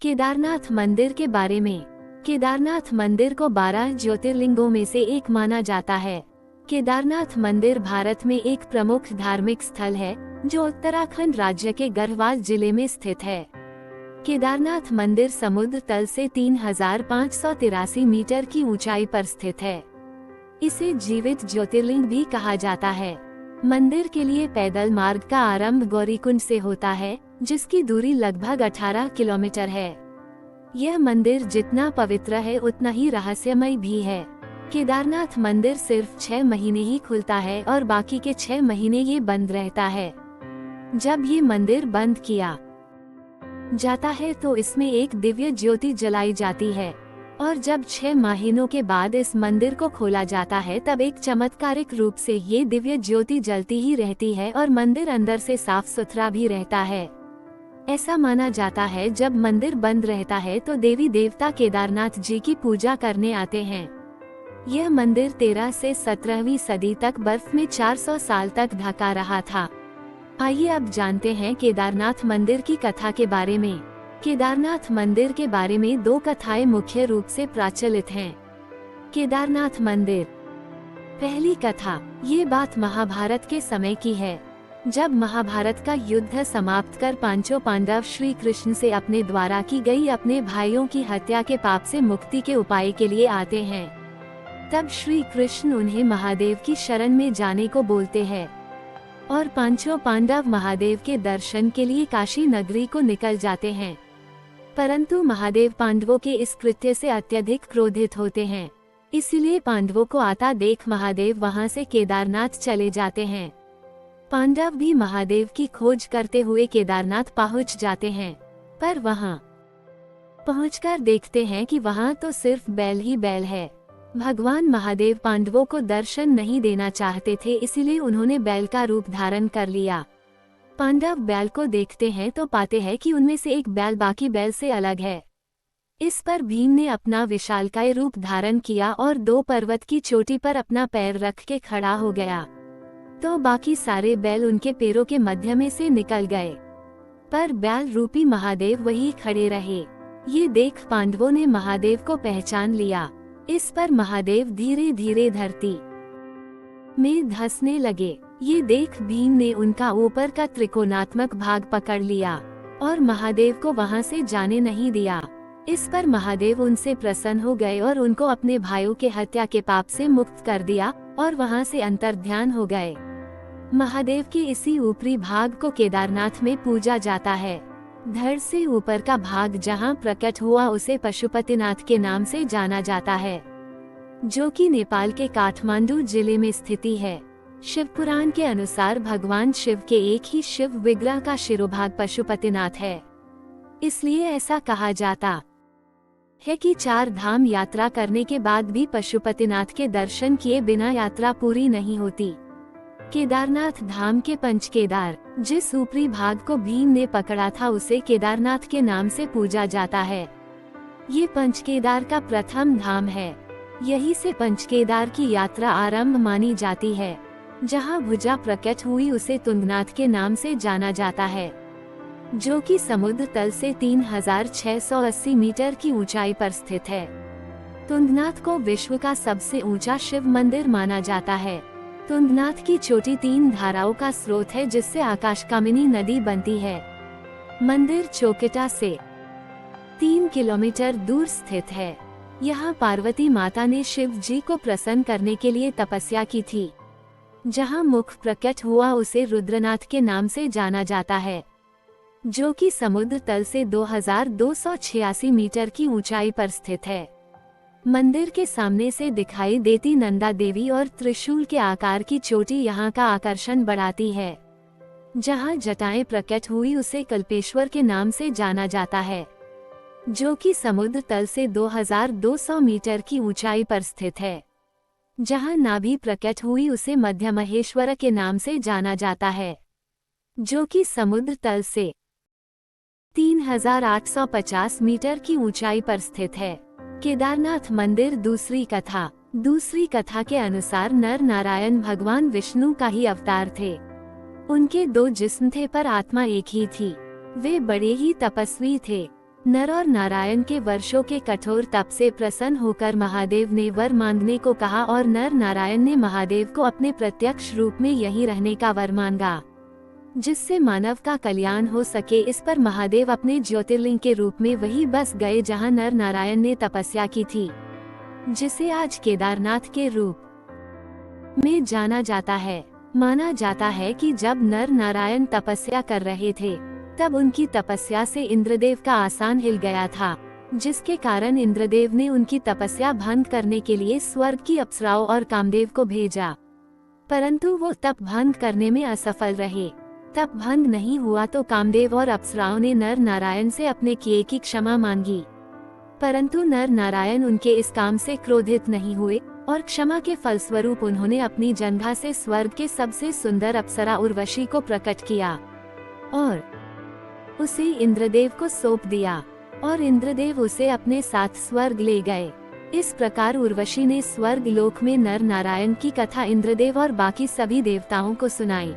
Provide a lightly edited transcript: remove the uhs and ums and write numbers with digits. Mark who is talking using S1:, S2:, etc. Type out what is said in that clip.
S1: केदारनाथ मंदिर के बारे में। केदारनाथ मंदिर को 12 ज्योतिर्लिंगों में से एक माना जाता है। केदारनाथ मंदिर भारत में एक प्रमुख धार्मिक स्थल है जो उत्तराखंड राज्य के गढ़वाल जिले में स्थित है। केदारनाथ मंदिर समुद्र तल से 3583 मीटर की ऊंचाई पर स्थित है। इसे जीवित ज्योतिर्लिंग भी कहा जाता है। मंदिर के लिए पैदल मार्ग का आरंभ गौरीकुंड से होता है, जिसकी दूरी लगभग 18 किलोमीटर है। यह मंदिर जितना पवित्र है उतना ही रहस्यमय भी है। केदारनाथ मंदिर सिर्फ 6 महीने ही खुलता है और बाकी के 6 महीने ये बंद रहता है। जब ये मंदिर बंद किया जाता है तो इसमें एक दिव्य ज्योति जलाई जाती है, और जब 6 महीनों के बाद इस मंदिर को खोला जाता है तब एक चमत्कारिक रूप से ये दिव्य ज्योति जलती ही रहती है और मंदिर अंदर से साफ सुथरा भी रहता है। ऐसा माना जाता है जब मंदिर बंद रहता है तो देवी देवता केदारनाथ जी की पूजा करने आते हैं। यह मंदिर 13 से 17वीं सदी तक बर्फ में 400 साल तक ढका रहा था। आइए अब जानते हैं केदारनाथ मंदिर की कथा के बारे में। केदारनाथ मंदिर के बारे में 2 कथाएं मुख्य रूप से प्रचलित हैं। केदारनाथ मंदिर। पहली कथा, ये बात महाभारत के समय की है। जब महाभारत का युद्ध समाप्त कर पांचों पांडव श्री कृष्ण से अपने द्वारा की गई अपने भाइयों की हत्या के पाप से मुक्ति के उपाय के लिए आते हैं, तब श्री कृष्ण उन्हें महादेव की शरण में जाने को बोलते हैं और पांचों पांडव महादेव के दर्शन के लिए काशी नगरी को निकल जाते हैं। परंतु महादेव पांडवों के इस कृत्य से अत्यधिक क्रोधित होते हैं, इसलिए पांडवों को आता देख महादेव वहां से केदारनाथ चले जाते हैं। पांडव भी महादेव की खोज करते हुए केदारनाथ पहुंच जाते हैं, पर वहां पहुंचकर देखते हैं कि वहां तो सिर्फ बैल ही बैल है। भगवान महादेव पांडवों को दर्शन नहीं देना चाहते थे, इसलिए उन्होंने बैल का रूप धारण कर लिया। पांडव बैल को देखते हैं तो पाते हैं कि उनमें से एक बैल बाकी बैल से अलग है। इस पर भीम ने अपना विशालकाय रूप धारण किया और 2 पर्वत की चोटी पर अपना पैर रख के खड़ा हो गया, तो बाकी सारे बैल उनके पैरों के मध्य में से निकल गए, पर बैल रूपी महादेव वही खड़े रहे। ये देख पांडवों ने महादेव को पहचान लिया। इस पर महादेव धीरे धीरे धरती में धंसने लगे। ये देख भीम ने उनका ऊपर का त्रिकोणात्मक भाग पकड़ लिया और महादेव को वहां से जाने नहीं दिया। इस पर महादेव उनसे प्रसन्न हो गए और उनको अपने भाइयों के हत्या के पाप से मुक्त कर दिया और वहां से अंतर्ध्यान हो गए। महादेव के इसी ऊपरी भाग को केदारनाथ में पूजा जाता है। धड़ से ऊपर का भाग जहां प्रकट हुआ उसे पशुपतिनाथ के नाम से जाना जाता है, जो कि नेपाल के काठमांडू जिले में स्थिति है। शिव पुराण के अनुसार भगवान शिव के एक ही शिव विग्रह का शिरोभाग पशुपतिनाथ है, इसलिए ऐसा कहा जाता है कि 4 धाम यात्रा करने के बाद भी पशुपतिनाथ के दर्शन किए बिना यात्रा पूरी नहीं होती। केदारनाथ धाम के पंचकेदार, जिस ऊपरी भाग को भीम ने पकड़ा था, उसे केदारनाथ के नाम से पूजा जाता है। ये पंचकेदार का प्रथम धाम है। यही से पंचकेदार की यात्रा आरंभ मानी जाती है। जहां भुजा प्रकट हुई उसे तुंगनाथ के नाम से जाना जाता है, जो कि समुद्र तल से 3680 मीटर की ऊंचाई पर स्थित है। तुंगनाथ को विश्व का सबसे ऊंचा शिव मंदिर माना जाता है। तुंगनाथ की चोटी 3 धाराओं का स्रोत है, जिससे आकाशकामिनी नदी बनती है। मंदिर चोकिटा से 3 किलोमीटर दूर स्थित है। यहाँ पार्वती माता ने शिव जी को प्रसन्न करने के लिए तपस्या की थी। जहाँ मुख प्रकट हुआ उसे रुद्रनाथ के नाम से जाना जाता है, जो कि समुद्र तल से 2286 मीटर की ऊंचाई पर स्थित है। मंदिर के सामने से दिखाई देती नंदा देवी और त्रिशूल के आकार की चोटी यहाँ का आकर्षण बढ़ाती है। जहाँ जटाएं प्रकट हुई उसे कल्पेश्वर के नाम से जाना जाता है, जो कि समुद्र तल से 2200 मीटर की ऊंचाई पर स्थित है। जहाँ नाभि प्रकट हुई उसे मध्य महेश्वर के नाम से जाना जाता है, जो कि समुद्र तल से 3850 मीटर की ऊंचाई पर स्थित है। केदारनाथ मंदिर। दूसरी कथा के अनुसार नर नारायण भगवान विष्णु का ही अवतार थे। उनके 2 जिस्म थे पर आत्मा एक ही थी। वे बड़े ही तपस्वी थे। नर और नारायण के वर्षों के कठोर तप से प्रसन्न होकर महादेव ने वर मांगने को कहा और नर नारायण ने महादेव को अपने प्रत्यक्ष रूप में यहीं रहने का वर मांगा, जिससे मानव का कल्याण हो सके। इस पर महादेव अपने ज्योतिर्लिंग के रूप में वही बस गए जहां नर नारायण ने तपस्या की थी, जिसे आज केदारनाथ के रूप में जाना जाता है। माना जाता है कि जब नर नारायण तपस्या कर रहे थे, तब उनकी तपस्या से इंद्रदेव का आसन हिल गया था, जिसके कारण इंद्रदेव ने उनकी तपस्या भंग करने के लिए स्वर्ग की अप्सराओं और कामदेव को भेजा, परंतु वो तप भंग करने में असफल रहे। तप भंग नहीं हुआ तो कामदेव और अप्सराओं ने नर नारायण से अपने किए की क्षमा मांगी, परंतु नर नारायण उनके इस काम से क्रोधित नहीं हुए और क्षमा के फलस्वरूप उन्होंने अपनी जंघा से स्वर्ग के सबसे सुंदर अप्सरा उर्वशी को प्रकट किया और उसे इंद्रदेव को सौंप दिया और इंद्रदेव उसे अपने साथ स्वर्ग ले गए। इस प्रकार उर्वशी ने स्वर्ग लोक में नर नारायण की कथा इंद्रदेव और बाकी सभी देवताओं को सुनाई।